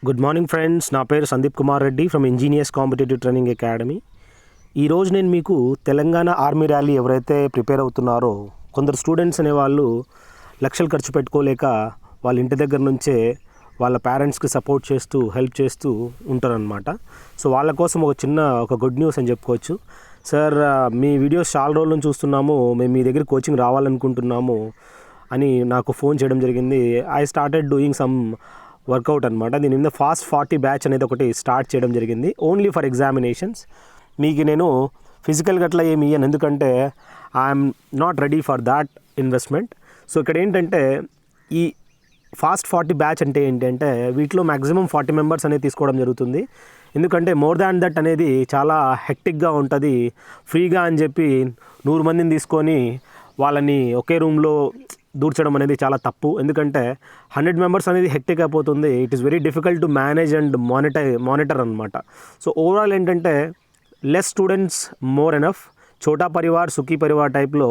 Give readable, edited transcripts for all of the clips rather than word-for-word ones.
Good morning friends, నా పేరు Sandeep Kumar Reddy from engineers competitive training academy. ఈరోజు నేను మీకు తెలంగాణ ఆర్మీ ర్యాలీ ఎవరైతే ప్రిపేర్ అవుతున్నారో కొందరు స్టూడెంట్స్ అనేవాళ్ళు లక్షలు ఖర్చు పెట్టుకోలేక వాళ్ళ ఇంటి దగ్గర నుంచే వాళ్ళ పేరెంట్స్కి సపోర్ట్ చేస్తూ హెల్ప్ చేస్తూ ఉంటారనమాట. సో వాళ్ళ కోసం ఒక గుడ్ న్యూస్ అని చెప్పుకోవచ్చు. సార్, మీ వీడియోస్ చాలా రోజుల నుంచి చూస్తున్నాము, మేము మీ దగ్గర కోచింగ్ రావాలనుకుంటున్నాము అని నాకు ఫోన్ చేయడం జరిగింది. I started doing some workout అనమాట. దీని మీద ఫాస్ట్ 40 బ్యాచ్ అనేది ఒకటి స్టార్ట్ చేయడం జరిగింది, ఓన్లీ ఫర్ ఎగ్జామినేషన్స్. మీకు నేను ఫిజికల్గా అట్లా ఏమి ఇయ్యను, ఎందుకంటే I'm not ready for that investment. So ఇక్కడ ఏంటంటే ఈ ఫాస్ట్ 40 బ్యాచ్ అంటే ఏంటంటే వీటిలో మ్యాక్సిమం 40 మెంబర్స్ అనేది తీసుకోవడం జరుగుతుంది. ఎందుకంటే మోర్ దాన్ దట్ అనేది చాలా హెక్టిక్గా ఉంటుంది. ఫ్రీగా అని చెప్పి 100 మందిని తీసుకొని వాళ్ళని ఒకే రూమ్లో దూర్చడం అనేది చాలా తప్పు. ఎందుకంటే 100 మెంబర్స్ అనేది హెక్టిక్ అయిపోతుంది. It is very difficult to manage and monitor అనమాట. సో ఓవరాల్ ఏంటంటే లెస్ స్టూడెంట్స్ మోర్ ఎనఫ్, ఛోటా పరివార్ సుఖీ పరివార్ టైప్లో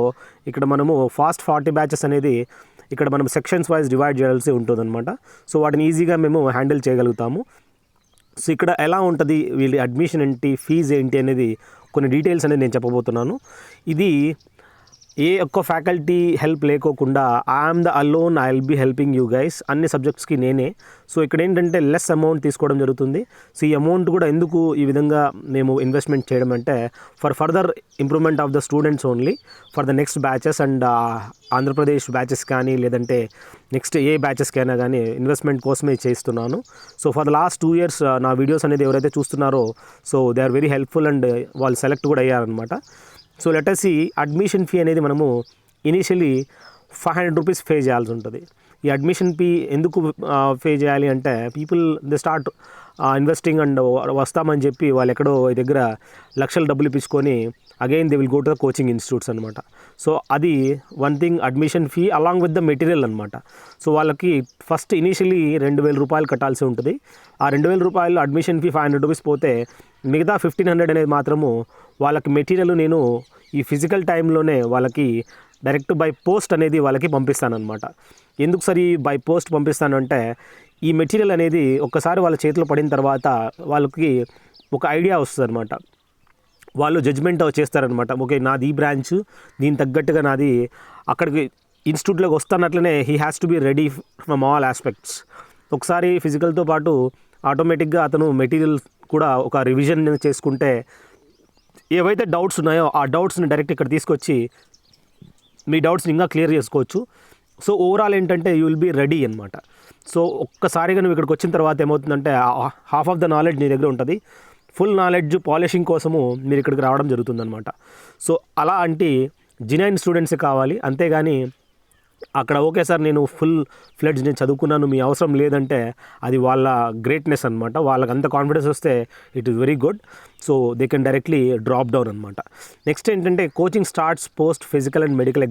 ఇక్కడ మనము ఫాస్ట్ 40 బ్యాచెస్ అనేది ఇక్కడ మనం సెక్షన్స్ వైజ్ డివైడ్ చేయాల్సి ఉంటుందన్నమాట. సో వాటిని ఈజీగా మేము హ్యాండిల్ చేయగలుగుతాము. సో ఇక్కడ ఎలా ఉంటుంది, వీళ్ళ అడ్మిషన్ ఏంటి, ఫీజు ఏంటి అనేది కొన్ని డీటెయిల్స్ అనేది నేను చెప్పబోతున్నాను. ఇది ఏ ఒక్క ఫ్యాకల్టీ హెల్ప్ లేకోకుండా I'm the alone, I will be helping you guys. అన్ని సబ్జెక్ట్స్కి నేనే. సో ఇక్కడ ఏంటంటే లెస్ అమౌంట్ తీసుకోవడం జరుగుతుంది. సో ఈ అమౌంట్ కూడా ఎందుకు ఈ విధంగా మేము ఇన్వెస్ట్మెంట్ చేయడం అంటే for further improvement of the students only, for the next batches and Andhra Pradesh batches కానీ లేదంటే నెక్స్ట్ ఏ బ్యాచెస్కి అయినా కానీ ఇన్వెస్ట్మెంట్ కోసమే చేస్తున్నాను. So for the last 2 years నా వీడియోస్ అనేది ఎవరైతే చూస్తున్నారో so they are very helpful and వాళ్ళు సెలెక్ట్ కూడా అయ్యారనమాట. So let us see, admission fee అనేది మనము ఇనీషియలీ 500 రూపీస్ పే చేయాల్సి ఉంటుంది. ఈ అడ్మిషన్ ఫీ ఎందుకు పే చేయాలి అంటే people they start investing and వస్తామని చెప్పి వాళ్ళు ఎక్కడో దగ్గర లక్షలు డబ్బులు ఇప్పించుకొని again they will go to the coaching institutes అనమాట. సో అది one thing, admission fee along with the material అనమాట. సో వాళ్ళకి ఫస్ట్ ఇనీషియలీ 2,000 రూపాయలు కట్టాల్సి ఉంటుంది. ఆ 2,000 రూపాయలు అడ్మిషన్ ఫీ 500 రూపీస్ పోతే మిగతా 1,500 అనేది మాత్రము వాళ్ళకి మెటీరియల్ నేను ఈ ఫిజికల్ టైంలోనే వాళ్ళకి డైరెక్ట్ బై పోస్ట్ అనేది వాళ్ళకి పంపిస్తానమాట. ఎందుకు సరి బై పోస్ట్ పంపిస్తాను అంటే ఈ మెటీరియల్ అనేది ఒక్కసారి వాళ్ళ చేతిలో పడిన తర్వాత వాళ్ళకి ఒక ఐడియా వస్తుంది అనమాట. వాళ్ళు జడ్జ్మెంట్ చేస్తారనమాట. ఓకే, నాది ఈ బ్రాంచ్, దీని తగ్గట్టుగా నాది అక్కడికి ఇన్స్టిట్యూట్లోకి వస్తున్నట్లనే he has to be ready from all aspects. ఒకసారి ఫిజికల్తో పాటు ఆటోమేటిక్గా అతను మెటీరియల్ కూడా ఒక రివిజన్ చేసుకుంటే ఏవైతే డౌట్స్ ఉన్నాయో ఆ డౌట్స్ని డైరెక్ట్ ఇక్కడ తీసుకొచ్చి మీ డౌట్స్ని ఇంకా క్లియర్ చేసుకోవచ్చు. సో ఓవరాల్ ఏంటంటే యూ విల్ బీ రెడీ అనమాట. సో ఒక్కసారిగా నువ్వు ఇక్కడికి వచ్చిన తర్వాత ఏమవుతుందంటే హాఫ్ ఆఫ్ ద నాలెడ్జ్ నీ దగ్గర ఉంటుంది. ఫుల్ నాలెడ్జ్ పాలిషింగ్ కోసము మీరు ఇక్కడికి రావడం జరుగుతుందన్నమాట. సో అలా అంటే జెన్యూన్ స్టూడెంట్సే కావాలి, అంతేగాని అక్కడ ఓకే సార్ నేను ఫుల్ ఫ్లెడ్జ్ నేను చదువుకున్నాను మీ అవసరం లేదంటే అది వాళ్ళ గ్రేట్నెస్ అనమాట. వాళ్ళకి అంత కాన్ఫిడెన్స్ వస్తే it is very good. So they can directly drop down అనమాట. నెక్స్ట్ ఏంటంటే coaching starts post physical and medical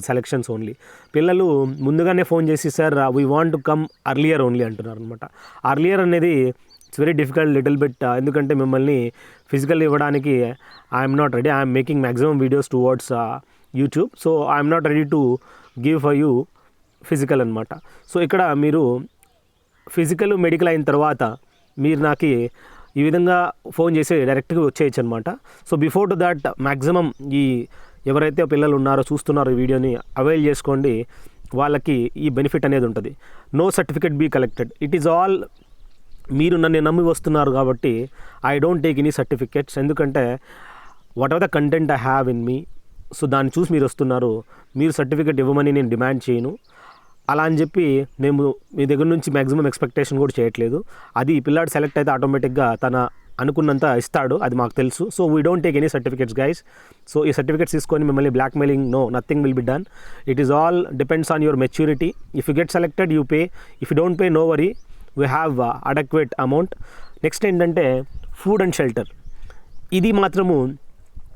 selections only. పిల్లలు ముందుగానే ఫోన్ చేసి sir we want to come earlier only అంటున్నారు అనమాట. అర్లియర్ అనేది it's very difficult little bit, ఎందుకంటే మిమ్మల్ని ఫిజికల్ ఇవ్వడానికి I'm not ready. I'm making maximum videos towards YouTube. So I'm not ready to give for you physical అనమాట. So ఇక్కడ మీరు physical medical అయిన తర్వాత మీరు నాకు ఈ విధంగా ఫోన్ చేసి డైరెక్ట్గా వచ్చేయచ్చు అనమాట. So before to that maximum ఈ ఎవరైతే పిల్లలు ఉన్నారో చూస్తున్నారో ఈ వీడియోని అవైల్ చేసుకోండి. వాళ్ళకి ఈ బెనిఫిట్ అనేది ఉంటుంది. No certificate be collected. It is all మీరు నన్ను నమ్మి వస్తున్నారు కాబట్టి I don't take any certificates. ఎందుకంటే whatever the content I have in me, so దాన్ని చూసి మీరు వస్తున్నారు, మీరు సర్టిఫికేట్ ఇవ్వమని నేను డిమాండ్ చేయను. అలా అని చెప్పి మేము మీ దగ్గర నుంచి మ్యాక్సిమం ఎక్స్పెక్టేషన్ కూడా చేయట్లేదు. అది పిల్లాడు సెలెక్ట్ అయితే ఆటోమేటిక్గా తన అనుకున్నంత ఇస్తాడు, అది మాకు తెలుసు. So we don't take any certificates guys. So ఈ సర్టిఫికేట్స్ తీసుకొని మిమ్మల్ని blackmailing, no, nothing will be done. It is all depends on your maturity. If you get selected you pay, if you don't pay no worry, we have adequate amount. Next ఏంటంటే food and shelter. ఇది మాత్రము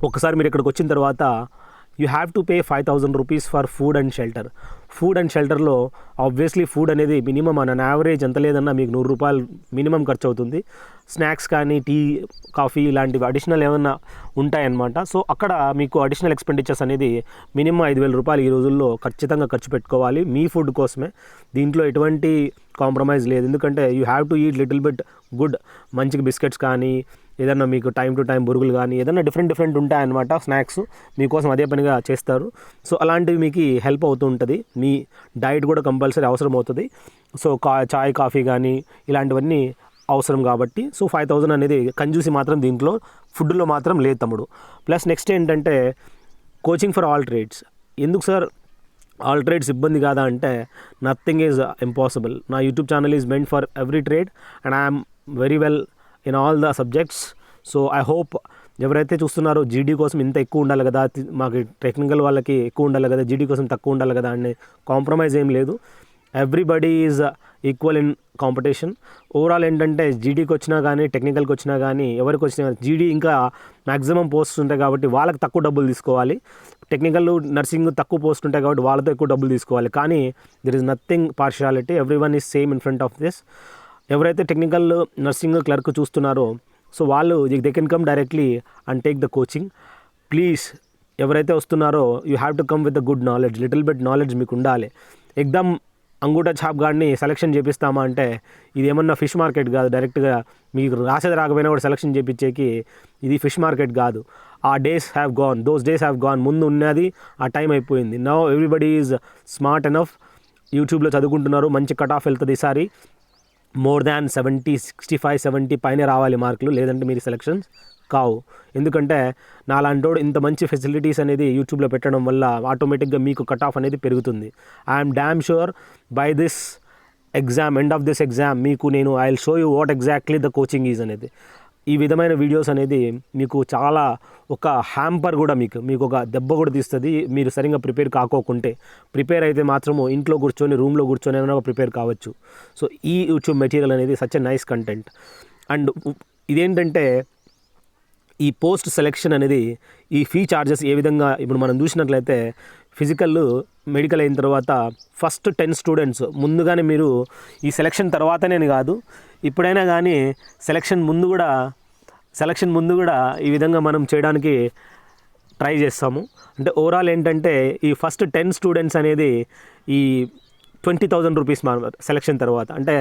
ఒకసారి మీరు ఇక్కడికి వచ్చిన తర్వాత you have to pay 5,000 rupees for food and shelter. Food and షెల్టర్లో obviously food అనేది minimum an average ఎంత లేదన్నా మీకు ₹100 మినిమం ఖర్చు అవుతుంది. స్నాక్స్ కానీ టీ కాఫీ ఇలాంటివి అడిషనల్ ఏమన్నా ఉంటాయన్నమాట. సో అక్కడ మీకు అడిషనల్ ఎక్స్పెండిచర్స్ అనేది మినిమం ₹5,000 ఈ రోజుల్లో ఖచ్చితంగా ఖర్చు పెట్టుకోవాలి మీ ఫుడ్ కోసమే. దీంట్లో ఎటువంటి కాంప్రమైజ్ లేదు. ఎందుకంటే you have to eat little bit good. మంచిగా బిస్కెట్స్ కానీ ఏదన్నా మీకు టైం టు టైం బురుగులు కానీ ఏదన్నా డిఫరెంట్ ఉంటాయన్నమాట స్నాక్స్ మీకోసం అదే పనిగా చేస్తారు. సో అలాంటివి మీకు హెల్ప్ అవుతూ ఉంటుంది. మీ డైట్ కూడా కంపల్సరీ అవసరం అవుతుంది. సో చాయ్ కాఫీ కానీ ఇలాంటివన్నీ అవసరం కాబట్టి సో 5,000 అనేది కంజూసి మాత్రం దీంట్లో ఫుడ్లో మాత్రం లేదు తమ్ముడు. ప్లస్ నెక్స్ట్ ఏంటంటే కోచింగ్ ఫర్ ఆల్ ట్రేడ్స్. ఎందుకు సార్ ఆల్ ట్రేడ్స్ ఇబ్బంది కాదా అంటే నథింగ్ ఈజ్ ఇంపాసిబుల్. నా YouTube channel is meant for every trade and I'm very well in all the subjects. So I hope ఎవరైతే చూస్తున్నారో జీడీ కోసం ఇంత ఎక్కువ ఉండాలి కదా, మాకు టెక్నికల్ వాళ్ళకి ఎక్కువ ఉండాలి కదా, జీడీ కోసం తక్కువ ఉండాలి కదా అని కాంప్రమైజ్ ఏం లేదు. Everybody is equal in competition. Overall ఏంటంటే జీడీకి వచ్చినా కానీ టెక్నికల్కి వచ్చినా కానీ ఎవరికి వచ్చినా జీడీ ఇంకా మ్యాక్సిమం పోస్ట్స్ ఉంటాయి కాబట్టి వాళ్ళకి తక్కువ డబ్బులు తీసుకోవాలి. టెక్నికల్ నర్సింగ్ తక్కువ పోస్ట్ ఉంటాయి కాబట్టి వాళ్ళతో ఎక్కువ డబ్బులు తీసుకోవాలి. కానీ there is nothing partiality. Every one is same in front of this. ఎవరైతే టెక్నికల్ నర్సింగ్ క్లర్క్ చూస్తున్నారో సో వాళ్ళు they can come directly and take the coaching. Please ఎవరైతే వస్తున్నారో you have to come with the good knowledge. Little bit knowledge మీకు ఉండాలి. ఎగ్దమ్ అంగూఠా ఛాప్ గాడిని selection చేపిస్తామా అంటే ఇది ఏమన్నా ఫిష్ మార్కెట్ కాదు. డైరెక్ట్గా మీకు రాసేది రాకపోయినా కూడా సెలక్షన్ చేయించేకి ఇది ఫిష్ మార్కెట్ కాదు. ఆ days have gone, those days have gone. ముందు ఉన్నది ఆ టైం అయిపోయింది. Now everybody is smart enough. యూట్యూబ్లో చదువుకుంటున్నారు, మంచి కట్ ఆఫ్ వెళ్తుంది ఈసారి. మోర్ దాన్ 70, 65, 70 పైన రావాలి మార్కులు, లేదంటే మీరు సెలక్షన్స్ కావు. ఎందుకంటే నాలాంటోడు ఇంత మంచి ఫెసిలిటీస్ అనేది యూట్యూబ్లో పెట్టడం వల్ల ఆటోమేటిక్గా మీకు కట్ ఆఫ్ అనేది పెరుగుతుంది. I'm damn sure by this exam, end of this exam మీకు నేను I will show you what exactly the coaching is అనేది. ఈ విధమైన వీడియోస్ అనేది మీకు చాలా ఒక హ్యాంపర్ కూడా మీకు ఒక దెబ్బ కూడా తీస్తుంది మీరు సరిగ్గా ప్రిపేర్ కాకోకుంటే. ప్రిపేర్ అయితే మాత్రము ఇంట్లో కూర్చొని రూమ్లో కూర్చొని ఏమైనా ప్రిపేర్ కావచ్చు. సో ఈ యూట్యూబ్ మెటీరియల్ అనేది such a nice content. And ఇదేంటంటే ఈ పోస్ట్ సెలెక్షన్ అనేది ఈ ఫీ చార్జెస్ ఏ విధంగా ఇప్పుడు మనం చూసినట్లయితే ఫిజికల్ మెడికల్ అయిన తర్వాత ఫస్ట్ 10 స్టూడెంట్స్ ముందుగానే మీరు ఈ సెలెక్షన్ తర్వాతనే కాదు ఇప్పుడైనా కానీ సెలెక్షన్ ముందు కూడా ఈ విధంగా మనం చేయడానికి ట్రై చేస్తాము. అంటే ఓవరాల్ ఏంటంటే ఈ ఫస్ట్ 10 స్టూడెంట్స్ అనేది ఈ ₹20,000 సెలెక్షన్ తర్వాత. అంటే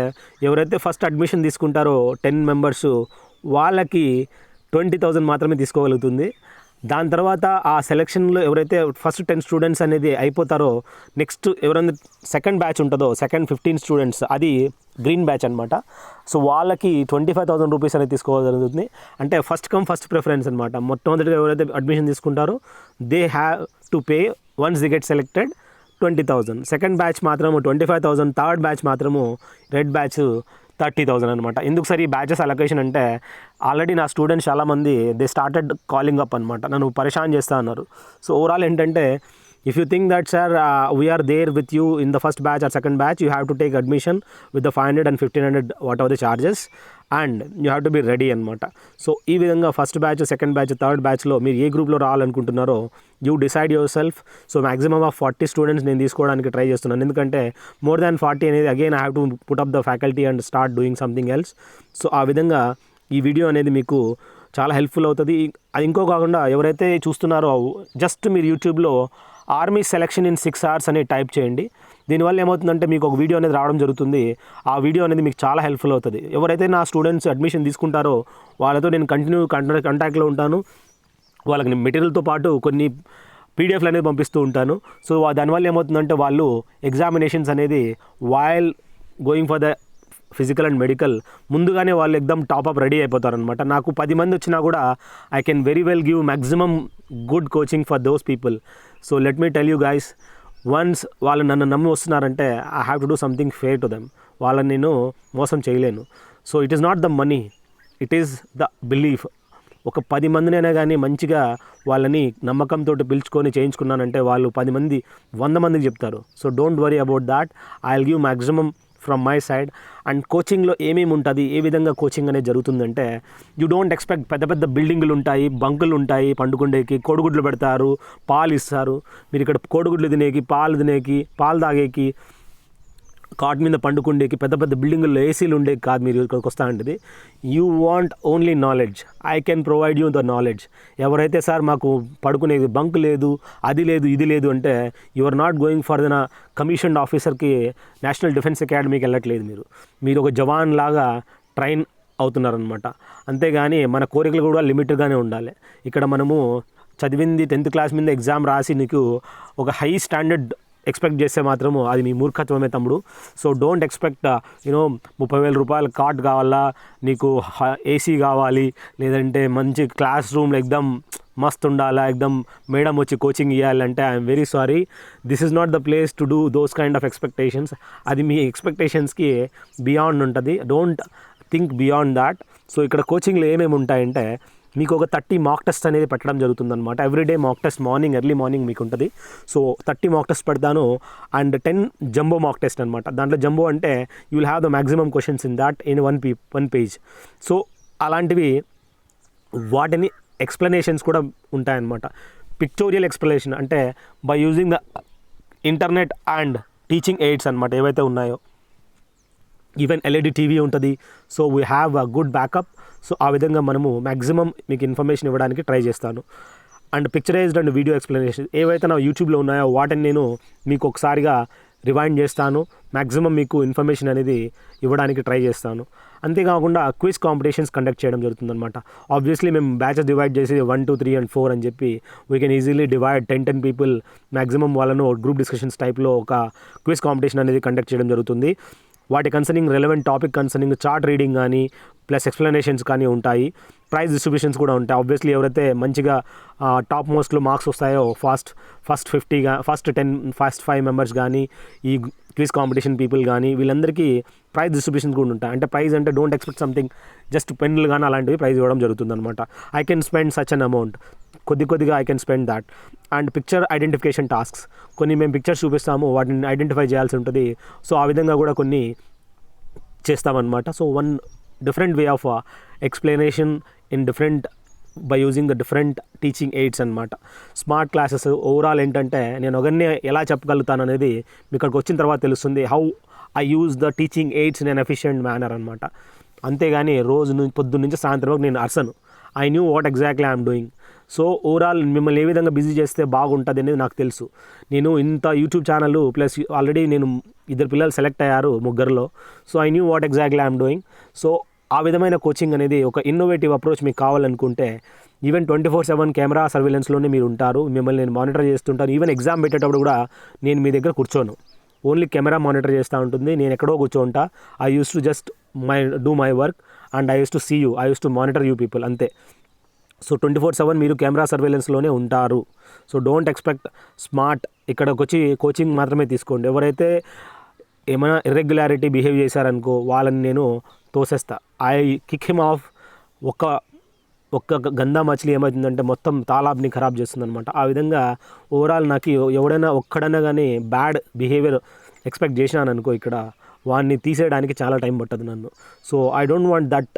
ఎవరైతే ఫస్ట్ అడ్మిషన్ తీసుకుంటారో 10 మెంబర్స్ వాళ్ళకి 20,000 మాత్రమే తీసుకోగలుగుతుంది. దాని తర్వాత ఆ సెలక్షన్లో ఎవరైతే ఫస్ట్ 10 స్టూడెంట్స్ అనేది అయిపోతారో నెక్స్ట్ ఎవరైనా సెకండ్ బ్యాచ్ ఉంటుందో సెకండ్ 15 స్టూడెంట్స్ అది గ్రీన్ బ్యాచ్ అనమాట. సో వాళ్ళకి ₹25,000 అనేది తీసుకోగలుగుతుంది. అంటే ఫస్ట్ కమ్ ఫస్ట్ ప్రిఫరెన్స్ అనమాట. మొట్టమొదటిగా ఎవరైతే అడ్మిషన్ తీసుకుంటారో they have to pay once they get selected 20,000. Second batch మాత్రము 25,000, థర్డ్ బ్యాచ్ మాత్రము రెడ్ బ్యాచ్ 30,000 అనమాట. ఎందుకు సార్ ఈ బ్యాచెస్ అలొకేషన్ అంటే ఆల్రెడీ నా స్టూడెంట్స్ చాలామంది దే స్టార్టెడ్ కాలింగ్ అప్ అనమాట, నన్ను పరేషాన్ చేస్తా అన్నారు. సో ఓవరాల్ ఏంటంటే if you think that sir we are there with you in the first batch or second batch, you have to take admission with the 500 and 1500 whatever the charges and you have to be ready అనమాట. So ఈ విధంగా first batch, second batch, third బ్యాచ్లో మీరు ఏ గ్రూప్లో రావాలనుకుంటున్నారో you decide yourself. So maximum of 40 students నేను తీసుకోవడానికి ట్రై చేస్తున్నాను. ఎందుకంటే మోర్ దాన్ 40 అనేది again I have to put up the faculty and start doing something else. So ఆ విధంగా ఈ వీడియో అనేది మీకు చాలా హెల్ప్ఫుల్ అవుతుంది. అది ఇంకో కాకుండా ఎవరైతే చూస్తున్నారో జస్ట్ మీరు యూట్యూబ్లో ఆర్మీ సెలెక్షన్ ఇన్ 6 hours అని టైప్ చేయండి. దీనివల్ల ఏమవుతుందంటే మీకు ఒక వీడియో అనేది రావడం జరుగుతుంది. ఆ వీడియో అనేది మీకు చాలా హెల్ప్ఫుల్ అవుతుంది. ఎవరైతే నా స్టూడెంట్స్ అడ్మిషన్ తీసుకుంటారో వాళ్ళతో నేను కంటిన్యూ కాంటాక్ట్లో ఉంటాను. వాళ్ళకి మెటీరియల్తో పాటు కొన్ని పీడిఎఫ్లు అనేది పంపిస్తూ ఉంటాను. సో దానివల్ల ఏమవుతుందంటే వాళ్ళు ఎగ్జామినేషన్స్ అనేది while going for the physical and medical ముందుగానే వాళ్ళు ఎగ్దమ్ టాప్అప్ రెడీ అయిపోతారనమాట. నాకు 10 మంది వచ్చినా కూడా I can very well give maximum good coaching for those people. So let me tell you guys, once వాళ్ళు నన్ను నమ్మి వస్తున్నారంటే I have to do something fair to them. వాళ్ళని నేను మోసం చేయలేను. So it is not the money, it is the belief. ఒక 10 మందినైనా కానీ మంచిగా వాళ్ళని నమ్మకంతో పిలుచుకొని చేయించుకున్నానంటే వాళ్ళు 10 మంది 100 మందికి చెప్తారు. So don't worry about that. I will give maximum from my side. And కోచింగ్లో ఏమేమి ఉంటుంది, ఏ విధంగా కోచింగ్ అనేది జరుగుతుందంటే, యూ డోంట్ ఎక్స్పెక్ట్ పెద్ద పెద్ద బిల్డింగులు ఉంటాయి, బంకులు ఉంటాయి, పండుకుండేకి కోడిగుడ్లు పెడతారు, పాలు ఇస్తారు. మీరు ఇక్కడ కోడిగుడ్లు తినేకి, పాలు తాగేకి, కాట్ మీద పండుకుండేకి పెద్ద పెద్ద బిల్డింగుల్లో ఏసీలు ఉండేకి కాదు మీరు ఇక్కడికి వస్తా ఉంటుంది. You want only knowledge, I can provide you the knowledge. ఎవరైతే సార్ మాకు పడుకునేది బంక్ లేదు, అది లేదు, ఇది లేదు అంటే, you are not going for the commissioned ఆఫీసర్కి నేషనల్ డిఫెన్స్ అకాడమీకి వెళ్ళట్లేదు. మీరు ఒక జవాన్ లాగా ట్రైన్ అవుతున్నారనమాట. అంతేగాని మన కోరికలు కూడా లిమిట్గానే ఉండాలి. ఇక్కడ మనము చదివింది 10th క్లాస్ మీద ఎగ్జామ్ రాసి నీకు ఒక హై స్టాండర్డ్ ఎక్స్పెక్ట్ చేస్తే మాత్రము అది మీ మూర్ఖత్వమే తమ్ముడు. సో డోంట్ ఎక్స్పెక్ట్ 30,000 రూపాయల కార్డ్ కావాలా, నీకు ఏసీ కావాలి, లేదంటే మంచి క్లాస్ రూమ్లో ఎగ్దమ్ మస్తు ఉండాలా, ఎగ్దమ్ మేడం వచ్చి కోచింగ్ ఇవ్వాలంటే I'm very sorry, this is not the place to do those kind of expectations. అది మీ ఎక్స్పెక్టేషన్స్కి బియాండ్ ఉంటుంది. Don't think beyond that. So ఇక్కడ కోచింగ్లో ఏమేమి ఉంటాయంటే, మీకు ఒక 30 మాక్ టెస్ట్ అనేది పెట్టడం జరుగుతుందన్నమాట. Everyday mock test early morning మీకు ఉంటుంది. సో 30 మాక్ టెస్ట్ పెడతాను అండ్ 10 జంబో మాక్ టెస్ట్ అనమాట. దాంట్లో జంబో అంటే you will have the maximum questions in that in one page. So అలాంటివి వాటిని ఎక్స్ప్లెనేషన్స్ కూడా ఉంటాయన్నమాట. పిక్టోరియల్ ఎక్స్ప్లెనేషన్ అంటే by using the internet and teaching AIDS అనమాట ఏవైతే ఉన్నాయో. ఈవెన్ LED టీవీ ఉంటుంది. So we have a good backup. So ఆ విధంగా మనము మ్యాక్సిమం మీకు ఇన్ఫర్మేషన్ ఇవ్వడానికి ట్రై చేస్తాను. And picturised and video explanation ఏవైతే నా యూట్యూబ్లో ఉన్నాయో వాటిని నేను మీకు ఒకసారిగా రివైండ్ చేస్తాను. మ్యాక్సిమం మీకు ఇన్ఫర్మేషన్ అనేది ఇవ్వడానికి ట్రై చేస్తాను. అంతేకాకుండా క్విజ్ కాంపిటీషన్స్ కండక్ట్ చేయడం జరుగుతుందన్నమాట. ఆబ్వియస్లీ మేము బ్యాచెస్ డివైడ్ చేసి 1, 2, 3 and 4 అని చెప్పి we can easily divide 10 people maximum వాళ్ళను గ్రూప్ డిస్కషన్స్ టైప్లో ఒక క్విజ్ కాంపిటీషన్ అనేది కండక్ట్ చేయడం జరుగుతుంది. వాటి concerning relevant topic concerning chart reading కానీ ప్లస్ ఎక్స్ప్లెనేషన్స్ కానీ ఉంటాయి. ప్రైజ్ డిస్ట్రిబ్యూషన్స్ కూడా ఉంటాయి. ఆబ్వియస్లీ ఎవరైతే మంచిగా టాప్ మోస్ట్లో మార్క్స్ వస్తాయో ఫస్ట్ 5 మెంబర్స్ కానీ ఈ క్విజ్ కాంపిటీషన్ పీపుల్ కానీ వీళ్ళందరికీ ప్రైజ్ డిస్ట్రిబ్యూషన్స్ కూడా ఉంటాయి. అంటే ప్రైజ్ అంటే డోంట్ ఎక్స్పెక్ట్ సంథింగ్ జస్ట్ పెన్నులు కానీ అలాంటివి ప్రైజ్ ఇవ్వడం జరుగుతుందన్నమాట. I can spend such an amount, కొద్దిగా I can spend that. And picture identification tasks, కొన్ని మేము పిక్చర్స్ చూపిస్తాము, వాటిని ఐడెంటిఫై చేయాల్సి ఉంటుంది. సో ఆ విధంగా కూడా కొన్ని చేస్తామన్నమాట. So one different way of explanation in different by using the different teaching AIDS అనమాట. స్మార్ట్ క్లాసెస్ ఓవరాల్ ఏంటంటే నేను ఒకరిని ఎలా చెప్పగలుగుతాను అనేది మీకు ఇక్కడికి వచ్చిన తర్వాత తెలుస్తుంది. How I use the teaching aids in an efficient manner అనమాట. అంతేగాని పొద్దున్న నుంచి సాయంత్రం వరకు నేను అర్సను. I knew what exactly I'm doing. So overall మిమ్మల్ని ఏ విధంగా బిజీ చేస్తే బాగుంటుంది అనేది నాకు తెలుసు. నేను ఇంత యూట్యూబ్ ఛానల్ ప్లస్ ఆల్రెడీ నేను 2 పిల్లలు సెలెక్ట్ అయ్యారు 3లో. So I knew what exactly I'm doing. So ఆ విధమైన కోచింగ్ అనేది ఒక ఇన్నోవేటివ్ అప్రోచ్ మీకు కావాలనుకుంటే ఈవెన్ 24/7 కెమెరా సర్వేలెన్స్లోనే మీరు ఉంటారు. మిమ్మల్ని నేను మానిటర్ చేస్తుంటాను. ఈవెన్ ఎగ్జామ్ పెట్టేటప్పుడు కూడా నేను మీ దగ్గర కూర్చోను, ఓన్లీ కెమెరా మానిటర్ చేస్తూ ఉంటుంది. నేను ఎక్కడో కూర్చోంటా. I use to just do my work and I use to see you, I use to monitor you people అంతే. సో 24/7 మీరు కెమెరా సర్వేలెన్స్లోనే ఉంటారు. సో డోంట్ ఎక్స్పెక్ట్ స్మార్ట్ ఇక్కడికి వచ్చి కోచింగ్ మాత్రమే తీసుకోండి. ఎవరైతే ఏమైనా ఇర్రెగ్యులారిటీ బిహేవ్ చేశారనుకో వాళ్ళని నేను తోసేస్తా. I kick him off. ఒక్క గందా మచిలీ ఏమవుతుందంటే మొత్తం తాలాబ్ని ఖరాబ్ చేస్తుందనమాట. ఆ విధంగా ఓవరాల్ నాకు ఎవడైనా ఒక్కడైనా కానీ బ్యాడ్ బిహేవియర్ ఎక్స్పెక్ట్ చేసినాను అనుకో ఇక్కడ వాడిని తీసేయడానికి చాలా టైం పట్టదు నన్ను. So I don't want that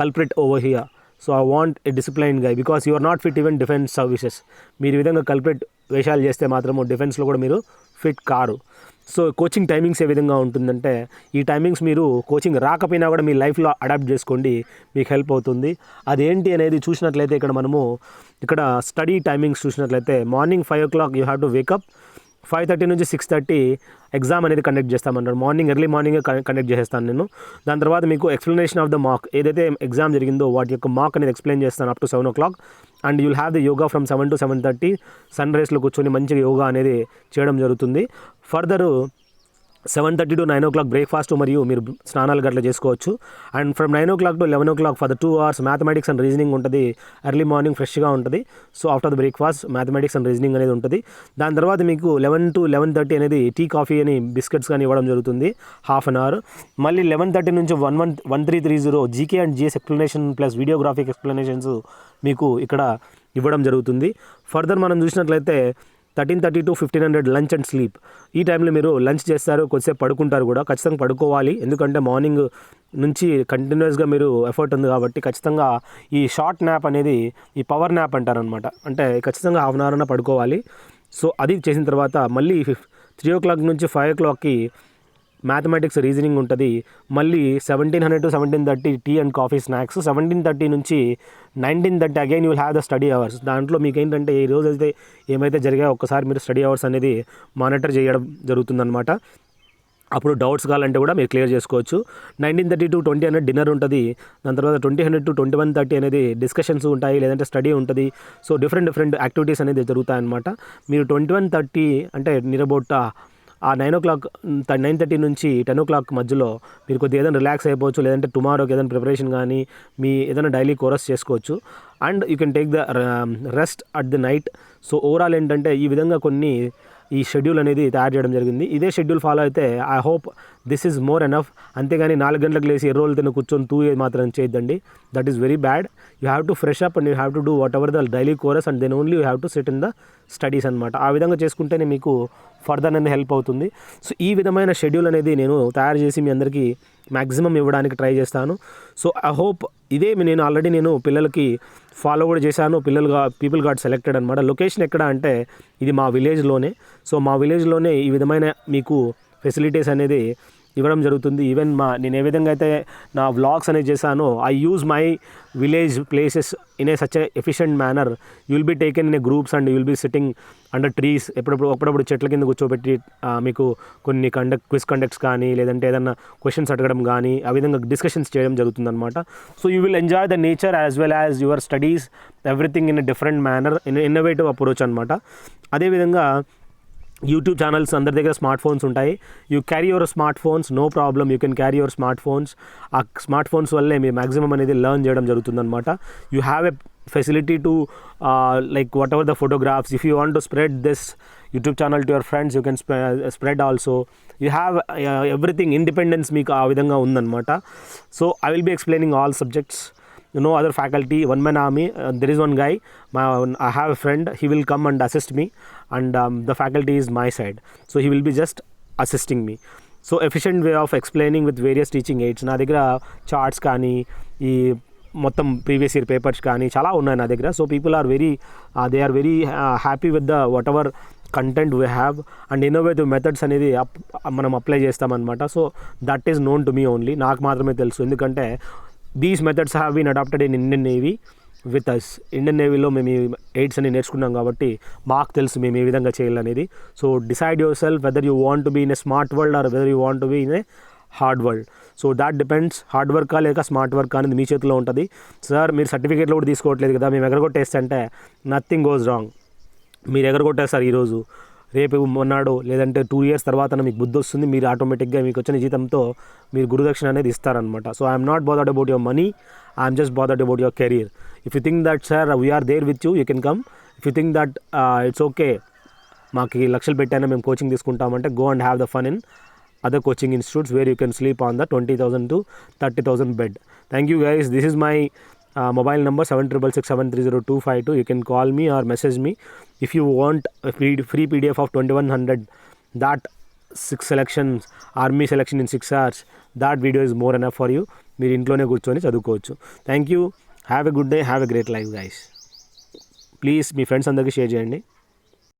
culprit over here. So I want a discipline guy because you are not fit even defence services. మీరు ఈ విధంగా కల్ప్రిట్ వేషాలు చేస్తే మాత్రము డిఫెన్స్లో కూడా మీరు ఫిట్ కారు. సో కోచింగ్ టైమింగ్స్ ఏ విధంగా ఉంటుందంటే ఈ టైమింగ్స్ మీరు కోచింగ్ రాకపోయినా కూడా మీ లైఫ్లో అడాప్ట్ చేసుకోండి, మీకు హెల్ప్ అవుతుంది. అదేంటి అనేది చూసినట్లయితే ఇక్కడ స్టడీ టైమింగ్స్ చూసినట్లయితే morning 5 o'clock you have to wake up. 5:30 నుంచి 6:30 ఎగ్జామ్ అనేది కండక్ట్ చేస్తామన్నారు. ఎర్లీ మార్నింగ్ కండక్ట్ చేసేస్తాను నేను. దాని తర్వాత మీకు ఎక్స్ప్లెనేషన్ ఆఫ్ ద మార్క్ ఏదైతే ఎగ్జామ్ జరిగిందో వాటి యొక్క మార్క్ అనేది ఎక్స్ప్లెయిన్ చేస్తాను up to 7 o'clock. And you'll have the yoga from 7 to 7:30. సన్ రైస్లో కూర్చొని మంచిగా యోగా అనేది చేయడం జరుగుతుంది. ఫర్దర్ 7:30 to 9 o'clock బ్రేక్ఫాస్ట్ మరియు మీరు స్నానాలు గట్లా చేసుకోవచ్చు. And from 9 o'clock to 11 o'clock for the 2 hours mathematics and reasoning ఉంటుంది. ఎర్లీ మార్నింగ్ ఫ్రెష్గా ఉంటుంది. So after the breakfast mathematics and reasoning అనేది ఉంటుంది. దాని తర్వాత మీకు 11 to 11:30 అనేది టీ కాఫీ అని బిస్కెట్స్ కానీ ఇవ్వడం జరుగుతుంది ½ an hour. మళ్ళీ 11:30 నుంచి 1330 GK and GS explanation plus videographic explanations మీకు ఇక్కడ ఇవ్వడం జరుగుతుంది. ఫర్దర్ మనం చూసినట్లయితే 13:30 to 1500 లంచ్ అండ్ స్లీప్. ఈ టైంలో మీరు లంచ్ చేస్తారు, కొద్దిసేపు పడుకుంటారు కూడా. ఖచ్చితంగా పడుకోవాలి, ఎందుకంటే మార్నింగ్ నుంచి కంటిన్యూస్గా మీరు ఎఫర్ట్ ఉంది కాబట్టి ఖచ్చితంగా ఈ షార్ట్ న్యాప్ అనేది ఈ పవర్ న్యాప్ అంటారనమాట. అంటే ఖచ్చితంగా హాఫ్ అన్ అవర్ అన్న పడుకోవాలి. సో అది చేసిన తర్వాత మళ్ళీ 3 o'clock నుంచి 5 o'clockకి మ్యాథమెటిక్స్ రీజనింగ్ ఉంటుంది. మళ్ళీ 1700 to 17:30 tea and coffee snacks. 17:30 నుంచి 19:30 again you will have the study hours. దాంట్లో మీకు ఏంటంటే ఈ రోజు అయితే ఏమైతే జరిగాయో ఒక్కసారి మీరు స్టడీ అవర్స్ అనేది మానిటర్ చేయడం జరుగుతుందన్నమాట. అప్పుడు డౌట్స్ కావాలంటే కూడా మీరు క్లియర్ చేసుకోవచ్చు. 19:30 to 20 అనేది డిన్నర్ ఉంటుంది. దాని తర్వాత 20:00 to 21:30 అనేది డిస్కషన్స్ ఉంటాయి, లేదంటే స్టడీ ఉంటుంది. సో డిఫరెంట్ యాక్టివిటీస్ అనేది జరుగుతాయన్నమాట. మీరు 21:30 అంటే నియర్ అబౌట్ ఆ 9:30 నుంచి 10 o'clock మధ్యలో మీరు కొద్దిగా ఏదైనా రిలాక్స్ అయిపోవచ్చు, లేదంటే టుమారోకి ఏదైనా ప్రిపరేషన్ కానీ మీ ఏదైనా డైలీ కోరస్ చేసుకోవచ్చు. And you can take the rest at the night. So overall ఏంటంటే ఈ విధంగా కొన్ని ఈ షెడ్యూల్ అనేది తయారు చేయడం జరిగింది. ఇదే షెడ్యూల్ ఫాలో అయితే I hope this is more enough. అంతేగాని 4 గంటలకు లేసి ఎర్రోలు తిని కూర్చొని 2 మాత్రం చేయొద్దండి. That is very bad. You have to fresh up and you have to do whatever the daily chores and then only you have to sit in the studies అనమాట. ఆ విధంగా చేసుకుంటేనే మీకు ఫర్దర్ అనేది హెల్ప్ అవుతుంది. So ఈ విధమైన schedule అనేది నేను తయారు చేసి మీ అందరికీ మ్యాక్సిమం ఇవ్వడానికి ట్రై చేస్తాను. సో ఐ హోప్ ఇదే నేను ఆల్రెడీ పిల్లలకి ఫాలో కూడా చేశాను. పీపుల్ గాట్ సెలెక్టెడ్ అనమాట. లొకేషన్ ఎక్కడ అంటే ఇది మా విలేజ్లోనే. సో మా విలేజ్లోనే ఈ విధమైన మీకు ఫెసిలిటీస్ అనేది ఇవ్వడం జరుగుతుంది. ఈవెన్ నేను ఏ విధంగా అయితే నా వ్లాగ్స్ అనేది చేశానో I use my village places in a such efficient manner. You will be taken in a groups and you will be sitting under trees. అప్పుడప్పుడు చెట్ల కింద కూర్చోబెట్టి మీకు కొన్ని క్విజ్ కండక్ట్స్ కానీ, లేదంటే ఏదన్నా క్వశ్చన్స్ అడగడం కానీ, ఆ విధంగా డిస్కషన్స్ చేయడం జరుగుతుందన్నమాట. So you will enjoy the nature as well as your studies, everything in a different manner, innovative approach అనమాట. అదేవిధంగా యూట్యూబ్ ఛానల్స్ అందరి దగ్గర స్మార్ట్ ఫోన్స్ ఉంటాయి. You carry your smart phones, no problem, you can carry your smart phones. ఆ smart phones వల్లే మీ maximum అనేది learn చేయడం జరుగుతుందన్నమాట. You have a facility to like whatever the photographs, if you want to spread this YouTube channel to your friends, you can spread also. You have everything, independence మీకు ఆ విధంగా ఉందన్నమాట. So I will be explaining all subjects. No other faculty, one man army. There is one guy, I have a friend, he will come and assist me, and the faculty is my side, so he will be just assisting me. So efficient way of explaining with various teaching aids. నా దగ్గర charts కానీ ఈ మొత్తం previous year papers కానీ చాలా ఉన్నాయి నా దగ్గర. So people are very they are very happy with the whatever content we have and innovative methods అనేది మనం అప్లై చేస్తామన్నమాట. So that is known to me only, నాకు మాత్రమే తెలుసు. ఎందుకంటే these methods have been adapted in Indian navy with us. Indian నేవీలో మేము ఈ ఎయిడ్స్ అని నేర్చుకున్నాం కాబట్టి మాకు తెలుసు మేము ఏ విధంగా చేయాలనేది. So decide yourself whether you want to be in a smart world or whether you want to be in a hard world. So that depends. Hard వర్కా లేక స్మార్ట్ వర్క్ అనేది మీ చేతిలో ఉంటుంది. సార్ మీరు సర్టిఫికేట్లు కూడా తీసుకోవట్లేదు కదా, మేము ఎగరగొట్టేస్తే అంటే నథింగ్ గోస్ రాంగ్. మీరు ఎగరగొట్టేస్తారు ఈరోజు, రేపు మొన్నాడు లేదంటే 2 years తర్వాత మీకు బుద్ధి వస్తుంది. మీరు ఆటోమేటిక్గా మీకు వచ్చిన జీతంతో మీరు గురుదక్షిణ అనేది ఇస్తారనమాట. So I'm not bothered about your money, I'm just bothered about your career. If you think that sir we are there with you can come. If you think that it's okay, మాకు ఈ లక్షలు పెట్టైనా మేము కోచింగ్ తీసుకుంటామంటే go and have the fun in other coaching institutes where you can sleep on the 20,000 to 30,000 bed. Thank you guys. This is my mobile number 7667302252. You can call me or message me. If you want a free PDF of 2100, that 6 selections, army selection in 6 hours, that video is more enough for you. మీరు ఇంట్లోనే కూర్చొని చదువుకోవచ్చు. Thank you. Have a good day, have a great life guys. Please me friends అందరికీ share చేయండి.